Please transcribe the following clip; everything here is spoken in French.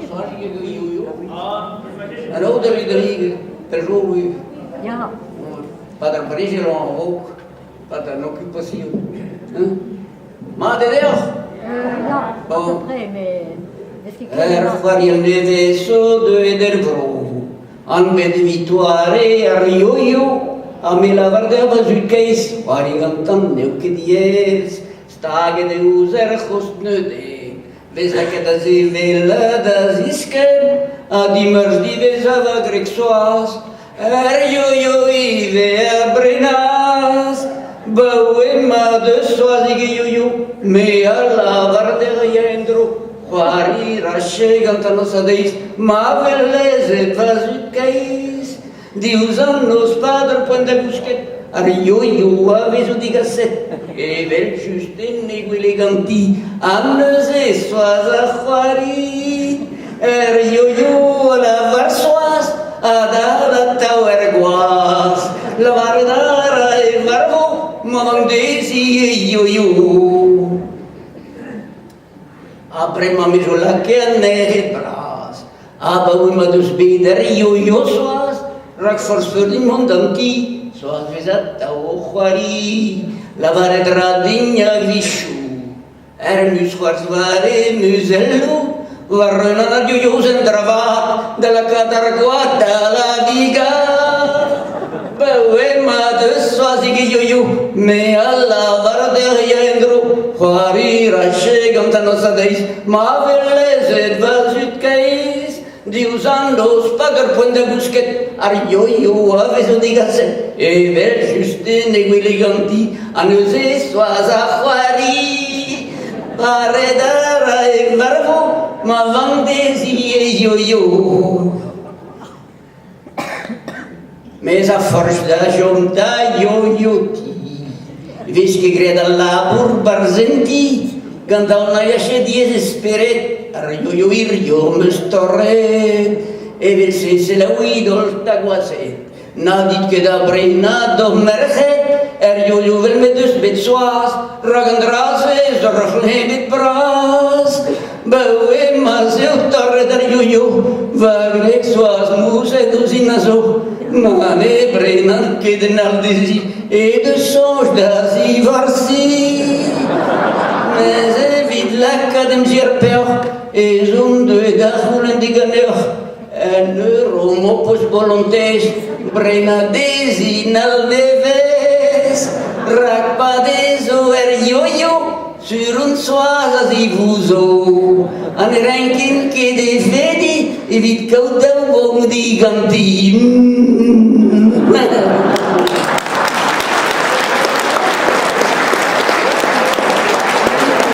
Soazig eo YOYO. An ouder idrig, per jour, Ja. pas d'un président en roc, pas d'une occupation. Ma de deoc'h? Ja, à Bon. peu près, mais... Est-ce qu'il Faria nevez deuet bro. Hanvet evit doaré YOYO. A me lavar muzc'hoarz, gantan diez. Staget deuz neuden. Laket zevel zisken. A dimeurs diveza grec Soaz. YOYO brenaz. Baoue de Soazig YOYO. Me a lavar gantan muzc'hoarz. Deuz nos padre point de busquet. YOYO avezo evit justen ganti. Nevez Soazig. YOYO lavar Soaz. La lavar mamang YOYO. Après ma maison Laket nec'het. Baoue dus YOYO Soaz. Rak force monde anti, Soaz vezat deoc'h, lavar radinha vichou. Muzc'hoarz vare muzello, varrenan YOYO zendravat, de la catarguata la viga. Baoue de Soazig YOYO, me a lavar gantan ma velezet muzc'hoarz. Deuz nos padre point de busquet. YOYO avezo evit justen ganti. Nevez Soazig. Paredara ma YOYO. Mais a force da jonta YOYO ti. Vez que greda labor barzenti. Gantan diez esperet. YOYO muzc'hoarz. Evit se la ouidol tagoazet. Na dit ket a brenaz nec'het. YOYO vel deus bet Soaz. Ragandrazez nebet braz. Baoue eo torret YOYO. Vagrek Soaz mouzet ouzinazo. Ma me brenaz ket en aldezi. Et de sonj da zivarsi. Mais evit Laket muzc'hoarz. Deuet roulen diganeoc'h. Romopos volontés. Brenadez nevez. Rakpadezo YOYO. Sur un Soaz a zivuzo. An renkin ket evit evit kaout ganti.